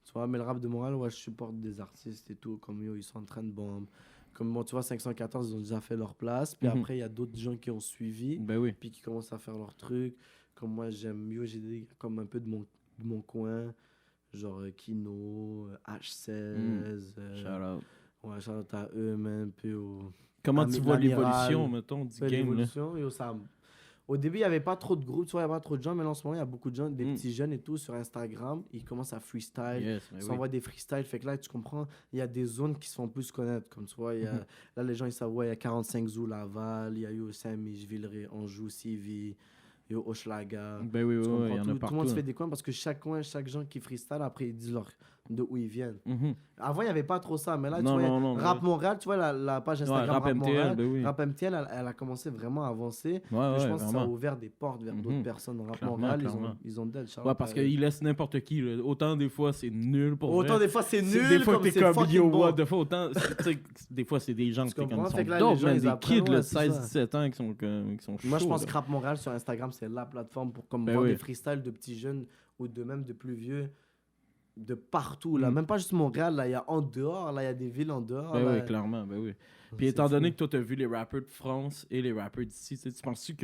Tu vois, mais le rap de Montréal, ouais, je supporte des artistes et tout, comme yo, ils sont en train de bomber. Comme bon, tu vois, 514, ils ont déjà fait leur place. Puis après, il y a d'autres gens qui ont suivi. Puis qui commencent à faire leur truc. Comme moi, j'aime mieux, j'ai des comme un peu de mon coin. Genre Kino, H16. Shout out. Ouais, shout out à eux, même. Puis comment tu vois l'évolution, mettons, du game? L'évolution, yo, ça... Au début, il n'y avait pas trop de groupes, tu vois, il n'y avait pas trop de gens, mais là, en ce moment, il y a beaucoup de gens, des petits jeunes et tout, sur Instagram. Ils commencent à freestyle, ils s'envoient des freestyles. Fait que là, tu comprends, il y a des zones qui se font plus connaître. Comme tu vois, là, les gens, ils savent, ouais, il y a 45 Zou, Laval, il y a eu Saint-Mich, Villeray, Anjou, Sivy, il y a Hochelaga. Ben oui, il y en a partout. Tout le monde se fait des coins parce que chaque coin, chaque gens qui freestyle, après, ils disent de où ils viennent. Avant, il n'y avait pas trop ça, mais là, tu vois, Rap Montréal, tu vois, la page Instagram Rap Montréal, Rap MTL, elle a commencé vraiment à avancer. Je pense que ça a ouvert des portes vers d'autres personnes dans Rap Montréal. Ils ont dead. Ouais, parce qu'ils laissent n'importe qui. Là. Autant des fois, c'est nul pour autant des fois, c'est nul. Des fois, t'es comme yo, what the fuck. Des fois, c'est des gens qui sont des kids de 16-17 ans qui sont chauds. Moi, je pense que Rap Montréal sur Instagram, c'est la plateforme pour voir des freestyles de petits jeunes ou de même de plus vieux. de partout, là. Même pas juste Montréal, là. Il y a en dehors, là. Il y a des villes en dehors. Ben là. oui, clairement, ben oui. Puis C'est étant fou. donné que toi, t'as vu les rappeurs de France et les rappeurs d'ici, tu sais, tu penses-tu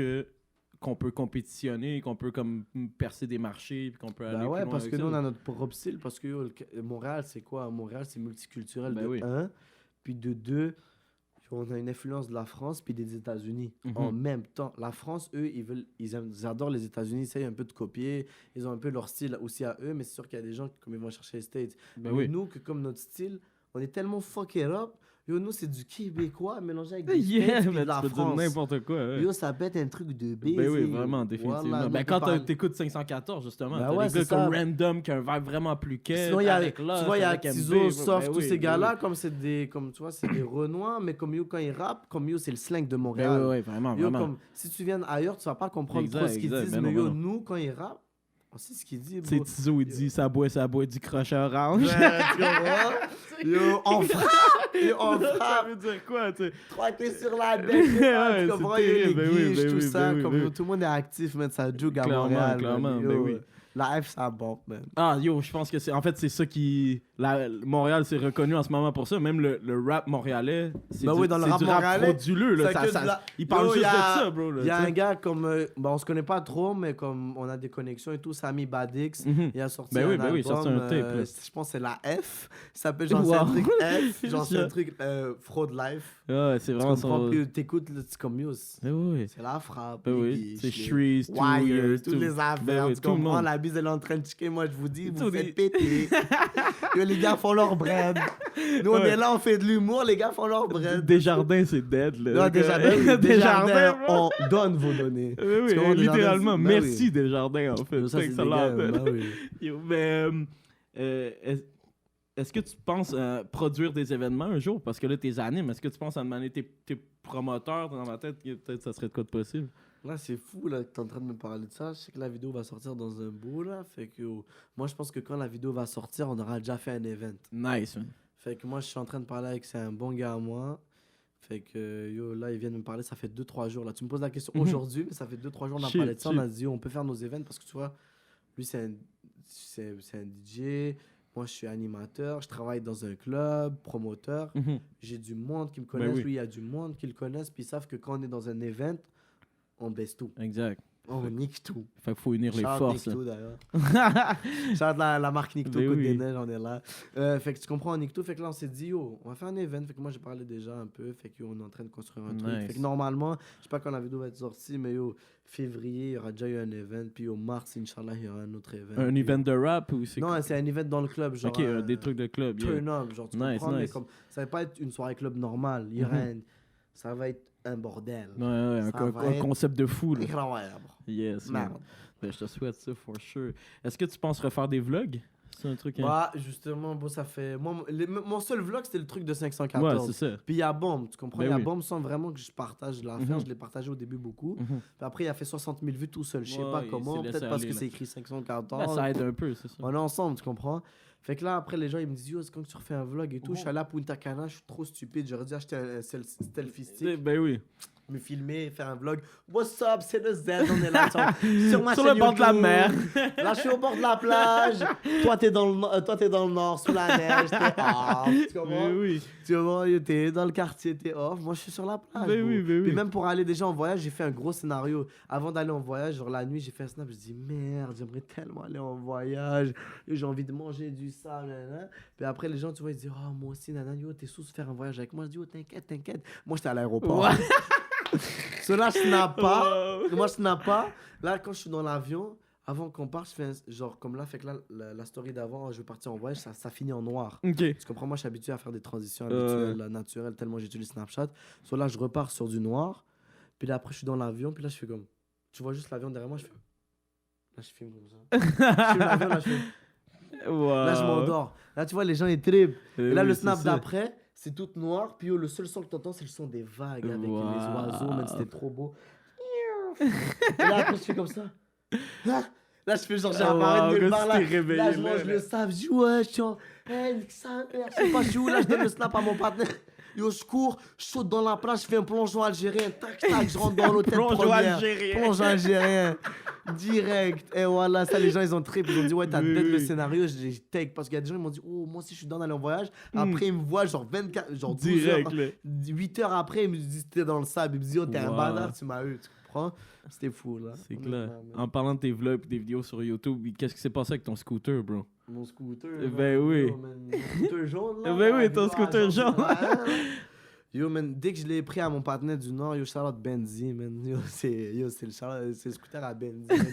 qu'on peut compétitionner, qu'on peut comme percer des marchés, puis qu'on peut aller Ben plus ouais, loin parce avec que ça? nous, on a notre propre style. Parce que yo, Montréal, c'est quoi? Montréal, c'est multiculturel Ben de oui. 1. Puis de 2, on a une influence de la France puis des États-Unis en Mhm. même temps. La France, eux, ils adorent les États-Unis, ils essayent un peu de copier. Ils ont un peu leur style aussi à eux, mais c'est sûr qu'il y a des gens qui comme ils vont chercher les States. Ben Mais oui. nous, que comme notre style, on est tellement fuck it up. Yo, nous, c'est du québécois mélangé avec du Yeah, States puis mais de la tu peux dire France. n'importe quoi. Ouais. Yo, ça peut être un truc de baiser. Ben oui, yo. vraiment, définitivement. Voilà, ben nous, quand on parle- t'écoutes 514, justement, Ben t'as ouais, des gars c'est ça. comme Random qui a un vibe vraiment plus que. Sinon, il y a, avec tu Love, vois, il y a avec MB, Tizo, ben Soft, tous oui, ces ben gars-là, oui. comme tu vois, c'est des Renois, mais comme yo, quand ils rappent, comme yo, c'est le slang de Ben Montréal. oui, vraiment, Yo, vraiment. comme, si tu viens ailleurs, tu vas pas comprendre Exact, trop ce qu'ils exact, disent, ben mais non, yo, ben non. nous, quand ils rappent, on sait ce qu'ils disent, Tu sais, bro. Tizo, il dit ça boit du crochet orange. Ouais, tu comprends? Yo, on frappe! Yo, on Ça frappe! veut dire quoi, tu sais? 3 clés sur la bec, Ouais, tu c'est comprends? Yo, les terrible, ben oui, guiches, ben tout oui, ça, ben oui, comme ben yo, oui. tout le monde est actif, man, ça joue à Clairement, Montréal, clairement, man. ben Yo, oui. la F, ça bombe, man. Ah, yo, je pense que c'est. En fait, c'est ça qui. Montréal, c'est reconnu en ce moment pour ça. Même le rap montréalais, c'est Ben oui, dans le c'est rap du rap montréalais, frauduleux. Là. c'est Ça, que ça- de la- Ils parlent Yo, juste y a- de ça, bro. Là, Il y a tu sais. un gars comme. Ben, on se connaît pas trop, mais comme on a des connexions et tout, Sami Badix, Mhm. il a sorti Ben oui, un ben oui, il a sorti album, un tape, là. je pense que c'est la F. Ça s'appelle genre c'est un Wow. truc F, genre c'est un truc Fraud Life. Ouais, c'est Tu vraiment comprends? son. Puis t'écoutes, là, c'est comme yo, c'est Ben oui. la frappe. Ben les oui. guiches, C'est les Shreeze, Wires, tout, toutes les affaires. Ben oui, Tu tout le comprends? monde. La bise, elle est en train de chiquer. Moi, je vous dis, Tout vous des- faites péter. Yo, les gars font leur bread. Nous, on Ouais. est là, on fait de l'humour. Les gars font leur bread. Desjardins, c'est dead. Là. Non, Desjardins, Desjardins, on donne vos données. Oui, oui, Tu comprends, littéralement. Desjardins, ben Merci, oui. Desjardins, en fait. Ça, c'est ça des l'a gars, fait. ben oui. Yo, mais, est-ce que tu penses produire des événements un jour? Parce que là, t'es animes. Est-ce que tu penses à demander tes promoteurs dans ma tête? Peut-être ça serait de quoi de possible. Là, c'est fou là, que t'es en train de me parler de ça. Je sais que la vidéo va sortir dans un bout là. Fait que moi, je pense que quand la vidéo va sortir, on aura déjà fait un event. Nice, man. Fait que moi, je suis en train de parler avec c'est un bon gars à moi. Fait que yo, là, il vient de me parler, ça fait 2-3 jours. Là, tu me poses la question Mhm. aujourd'hui, mais ça fait 2-3 jours on a Shit, parlé de ça. shit. On a dit, on peut faire nos events parce que tu vois, lui, c'est un DJ. Moi, je suis animateur. Je travaille dans un club, promoteur. Mhm. J'ai du monde qui me connaissent. oui. Lui, il y a du monde qui le connaissent. Puis ils savent que quand on est dans un event, on baisse tout. Exact. On nique tout. Fait qu'il faut unir les Shout forces. Nikto, d'ailleurs. Shout la marque Nikto, Ben Côte oui. des Neiges, on est là. Fait que tu comprends, on Nikto. Fait que là, on s'est dit, yo, on va faire un event. Fait que moi, j'ai parlé déjà un peu. Fait que yo, on est en train de construire un truc. Nice. Fait que normalement, je sais pas quand la vidéo va être sortie, mais yo, février, il y aura déjà eu un event. Puis au mars, Inch'Allah, il y aura un autre event. Un Puis- event de rap ou c'est Non, c'est un event dans le club. Genre, Ok, des trucs de club. yeah. turn up, genre, tu Nice, comprends, mais nice. comme ça va pas être une soirée club normale. Il y aura Mhm. ça va être un bordel. Ouais, ouais, Ça un va être concept de fou. Là. Incroyable. Yes, man. Merde. Ben, je te souhaite ça, for sure. Est-ce que tu penses refaire des vlogs? C'est un truc... hein? Bah, justement, bon, ça fait. Moi, mon seul vlog, c'était le truc de Ouais, 514. c'est ça. Puis il y a Bombe, tu comprends? Ben Il y a oui. Bombe sans vraiment que je partage l'affaire. Mhm. Je l'ai partagé au début beaucoup. Mhm. Puis après, il a fait 60 000 vues tout seul. Je sais Ouais, pas il comment. s'est laissé Peut-être parce aller, que là. c'est écrit 514. Ben, ça aide un peu, c'est ça. On est ensemble, tu comprends? Fait que là, après, les gens, ils me disent, yo, c'est quand que tu refais un vlog et tout. Je suis allé à Punta Cana, je suis trop stupide. J'aurais dû acheter un selfie stick, Ben oui. me filmer, faire un vlog. What's up, c'est le Z, on est là sur ma Sur chaîne le bord de la YouTube. mer. Là, je suis au bord de la plage. Toi, t'es dans le nord, sous la neige, t'es off. Tu comprends? Ben oui. Tu vois, yo, t'es dans le quartier, t'es off. Moi, je suis sur la plage. Ben bro. oui, ben oui. Puis même pour aller déjà en voyage, j'ai fait un gros scénario. Avant d'aller en voyage, genre la nuit, j'ai fait un snap. Je dis merde, j'aimerais tellement aller en voyage. Yo, j'ai envie de manger du sable. Nanana. Puis après, les gens, tu vois, ils disent oh, moi aussi, nanana, yo, t'es sous faire un voyage avec moi. Je dis oh, t'inquiète. Moi, j'étais à l'aéroport. Ouais. So là, je snap pas. Wow. Moi, je snap pas. Là, quand je suis dans l'avion, avant qu'on parte, je fais genre comme là, fait que là, la story d'avant, je veux partir en voyage, ça finit en noir. Ok. Tu comprends? Moi, je suis habitué à faire des transitions habituelles, naturelles, tellement j'utilise Snapchat. So là, je repars sur du noir. Puis là, après, je suis dans l'avion. Puis là, je fais comme. Tu vois juste l'avion derrière moi, je fais. Là, je filme comme ça. Je filme l'avion, là, je fais. Là, je m'endors. Là, tu vois, les gens, ils tripent. Et là, le snap d'après, c'est tout noir. Puis yo, le seul son que t'entends, c'est le son des vagues avec les oiseaux. Même c'était trop beau. Et là, après, je fais comme ça. Là, je fais genre, j'ai apparu de nulle part. Là, là, je mange le sable. Je dis, ouais, je suis en. Hey, ça, je sais pas, je suis où. Là, je donne le snap à mon partenaire. Yo, je cours, je saute dans la plage, je fais un plongeon algérien. Tac, tac, je rentre dans l'hôtel Plongeon première. algérien. Plongeon algérien. Direct. Et voilà, ça, les gens, ils ont trip. Ils ont dit, ouais, t'as Oui, dead le oui. scénario. J'ai take. Parce qu'il y a des gens, ils m'ont dit, oh, moi aussi, je suis dans d'aller en voyage. Après, ils me voient, genre 24, genre 12 Direct, heures. là. 8 heures après, ils me disent, t'es dans le sable. Ils me disent, oh, t'es un Wow. bâtard, tu m'as eu. Tu comprends? C'était fou, là. C'est clair. Honnêtement, man. En parlant de tes vlogs et des vidéos sur YouTube, qu'est-ce qui s'est passé avec ton scooter, bro? Mon scooter. Ben man, oui. yo, man, mon scooter jaune, là. Ben oui, là, ton yo, scooter agent, jaune. ouais. Yo, man, dès que je l'ai pris à mon partenaire du Nord, yo, Charlotte Benzi, man. Yo, c'est le scooter à Benzi, man.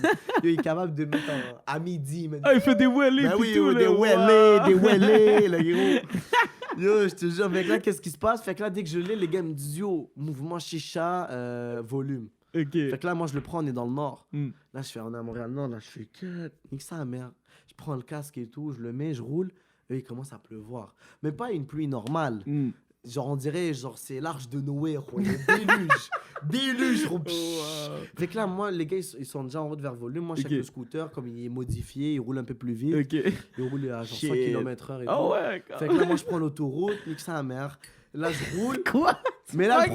Yo, il est capable de mettre à midi, man. Ah, il fait des wheelies Ben pis oui, tout, yo, là. des Wow. wheelies, le gros. Yo, je te jure, fait que là, qu'est-ce qui se passe? Fait que là, dès que je l'ai, les gars me disent, yo, mouvement chicha, volume. Ok. Fait que là, moi, je le prends, on est dans le Nord. Hmm. Là, on est à Montréal-Nord, là, je fais que, nique ça, merde. Je prends le casque et tout, je le mets, je roule, et il commence à pleuvoir. Mais pas une pluie normale. Hmm. Genre, on dirait, genre, c'est l'arche de Noé, gros. Il y a déluge. Déluge, gros. Fait que là, moi, les gars, ils sont déjà en route vers volume. Moi, je sais que Ok. le scooter, comme il est modifié, il roule un peu plus vite. Ok. Il roule à genre 100 Shit. km/h et Ah tout. ouais, Fait que là, moi, je prends l'autoroute, nique ça, mère. Là, je roule. Quoi? Mais là, Pas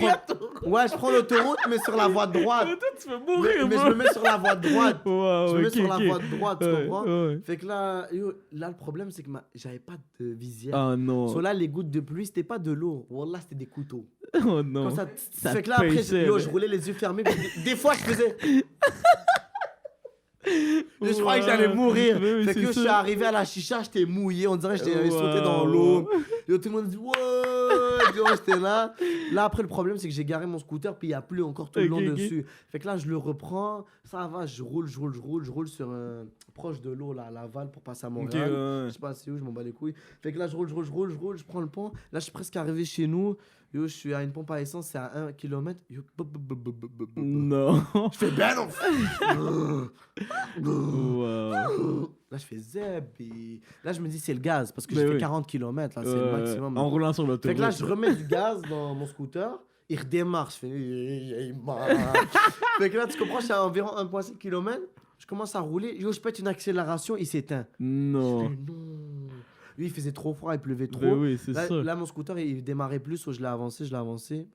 ouais, je prends l'autoroute, mais sur la voie de droite. Mais toi, tu veux mourir, Mais je bro. me mets sur la voie de droite. Wow, Je me mets ok, sur la ok. voie de droite, tu Ouais, comprends? ouais. Fait que là, yo, là, le problème, c'est que j'avais pas de visière. Oh non. Sur là, les gouttes de pluie, c'était pas de l'eau. Wallah, c'était des couteaux. Oh non. Comme ça, Ça fait que là, après, pinçait, yo, là. je roulais les yeux fermés. Des fois, je faisais. Je croyais que j'allais mourir. Oui, Fait c'est que yo, je ça. suis arrivé à la chicha, j'étais mouillé. On dirait que j'avais sauté dans Wow. l'eau. Yo, tout le monde dit, ouais. Yo, j'étais là. Là, après, le problème, c'est que j'ai garé mon scooter, puis il y a plu encore tout le Ok, long ok. dessus. Fait que là, je le reprends. Ça va, je roule sur proche de l'eau, là, à Laval, pour passer à Ok, Montréal. ouais. Je sais pas c'est où, je m'en bats les couilles. Fait que là, je roule, je prends le pont. Là, je suis presque arrivé chez nous. Yo, je suis à une pompe à essence, c'est à 1 km. Yo, Non. je fais ben non. Wow. Là, je fais zeb. Et là, je me dis, c'est le gaz. Parce que Ben j'ai fait oui. 40 km. Là, c'est le maximum. En roulant sur l'autoroute. Fait que là, je remets du gaz dans mon scooter. Il redémarre. Je fais. Fait que là, tu comprends, je suis à environ 1,5 km. Je commence à rouler. Yo, je pète une accélération. Il s'éteint. Non. Je fais, non. Lui, il faisait trop froid. Il pleuvait trop. Ben oui, c'est Là, ça. là, mon scooter, il démarrait plus. Je l'ai avancé.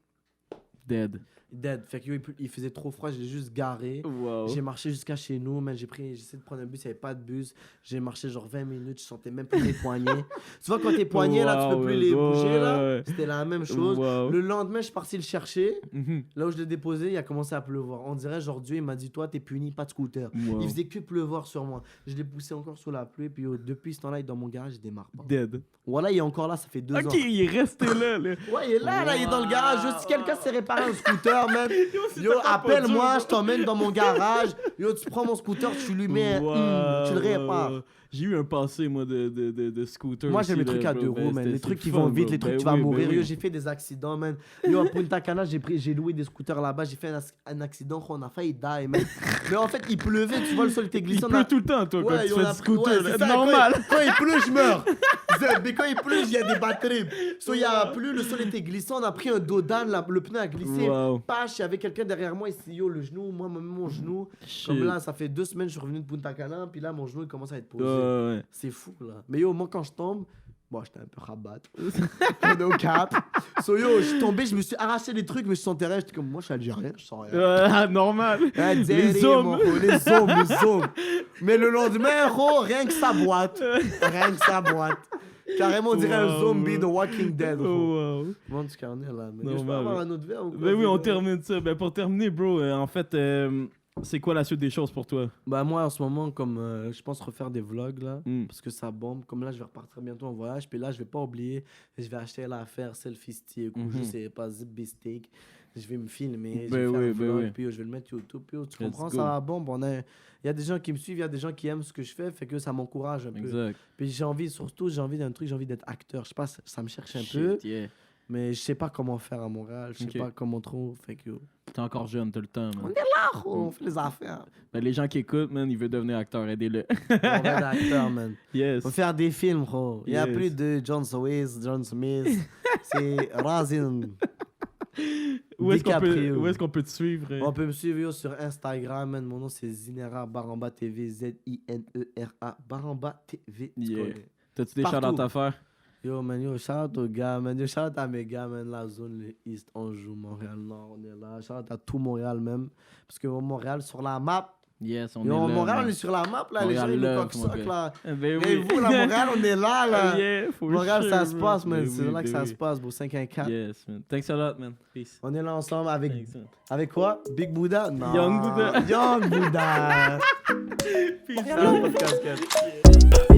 Dead. Dead. Fait que yo, il faisait trop froid. Je l'ai juste garé. Wow. J'ai marché jusqu'à chez nous, man. J'ai essayé de prendre un bus, il n'y avait pas de bus. J'ai marché genre 20 minutes, je sentais même plus les poignets. Tu vois, quand tes poignets, là, tu peux plus les bouger, là. Ouais. C'était la même chose. Wow. Le lendemain, je suis parti le chercher. Mhm. Là où je l'ai déposé, il a commencé à pleuvoir. On dirait, genre, Dieu, il m'a dit, toi, t'es puni, pas de scooter. Wow. Il faisait que pleuvoir sur moi. Je l'ai poussé encore sous la pluie, puis depuis ce temps-là, il est dans mon garage, il démarre pas. Dead. Voilà, il est encore là, ça fait 2 ans. Ok, il est resté là. Ouais, il est là, il est dans le garage. Juste si quelqu'un s'est réparé un scooter, man. si Yo, ça t'a pas appelle-moi, dur, je t'emmène dans mon garage. Yo, tu prends mon scooter, tu lui mets, tu le répares. J'ai eu un passé, moi, de scooter. Moi, aussi, j'aime les là, trucs à bro. deux Ben, roues, man. c'était- Les trucs c'est qui fun, vont vite, bro. les trucs Ben tu vas oui, mourir. ben Yo, oui. j'ai fait des accidents, man. Yo, à Punta Cana, j'ai loué des scooters là-bas. J'ai fait un accident, on a failli die, man. Mais en fait, il pleuvait, tu vois, le sol était Il glissant. pleut tout le temps, toi, quand Ouais, tu on fais a du scooter. ouais, là. c'est ça, Normal. Quand il pleut, je meurs. Mais quand il pleut, il y a des batteries. So, il y a plu, le sol était glissant. On a pris un dos d'âne, le pneu a glissé. Wow. Pâche, il y avait quelqu'un derrière moi. Ici, yo, le genou, moi, même mon genou. Shit. Comme là, ça fait 2 semaines, je suis revenu de Punta Cana. Puis là, mon genou, il commence à être posé. Ouais. C'est fou, là. Mais yo, moi, quand je tombe, bon, j'étais un peu rabat. No cap. So, yo, je suis tombé, je me suis arraché les trucs, mais je sentais rien. J'étais comme, moi, je suis algérien, je sens rien. Normal. Ah, Les derrière, hommes. mon gros, les hommes. Mais le lendemain, gros, rien que sa boîte. Rien que sa boîte. Carrément, on dirait un Wow. zombie de Walking Dead. gros. Oh, wow. Monde du carnet, là. Mais Normal, je peux avoir ouais. un autre verre ou quoi? Ben oui, on termine ça. Ben pour terminer, bro, en fait, c'est quoi la suite des choses pour toi? Bah, moi, en ce moment, comme je pense refaire des vlogs, là. Mm. Parce que ça bombe. Comme là, je vais repartir bientôt en voyage. Puis là, je vais pas oublier. Je vais acheter l'affaire selfie stick ou Mhm. je sais pas, zip stick. Je vais me filmer. Ben je vais faire oui, un ben vlog. oui. Puis je vais le mettre YouTube. Puis tu Let's comprends, go. ça va bombe. Il y a des gens qui me suivent, il y a des gens qui aiment ce que je fais. Fait que ça m'encourage un peu. Exact. Puis j'ai envie d'un truc, j'ai envie d'être acteur. Je sais pas, ça me cherche un peu. Shit, yeah. Mais je sais pas comment faire à Montréal. Je sais Ok. pas comment trop. Fait que yo, T'es encore jeune, t'as le temps, on man. est là, gros, on fait les affaires. Ben, les gens qui écoutent, man, ils veulent devenir acteur, aidez-le. On va être acteur, man. Yes. On va faire des films, gros. Il y a Yes. plus de John Lewis, John Smith. C'est Razin. Où est-ce DiCaprio. qu'on peut te suivre? On peut me suivre yo, sur Instagram, man. Mon nom c'est Zinera Baramba TV, Zinera Baramba TV. Tu Yeah. connais. T'as-tu des Partout. shout-outs à faire? Yo, man, yo, shout out aux gars, man. Yo, shout out à mes gars, man. La zone, le East, Anjou, Montréal Nord, on est là. Shout out à tout Montréal même. Parce que Montréal, sur la map. Yes, on Yo, est là. Montréal, man. on est sur la map, là. Montréal les gens, love, le coq-soc, mon là. Eh ben Mais oui. vous, là, Montréal, on est là, là. Yeah, for Montréal, sure, ça se bro. passe, man. Ben C'est oui, là que ben ça oui. se passe, bro. 514. Yes, man. Thanks a lot, man. Peace. On est là ensemble avec. Thanks, man. Avec quoi? Big Buddha? Non. Young Buddha. Young Buddha. Peace Shout out, podcast, guys.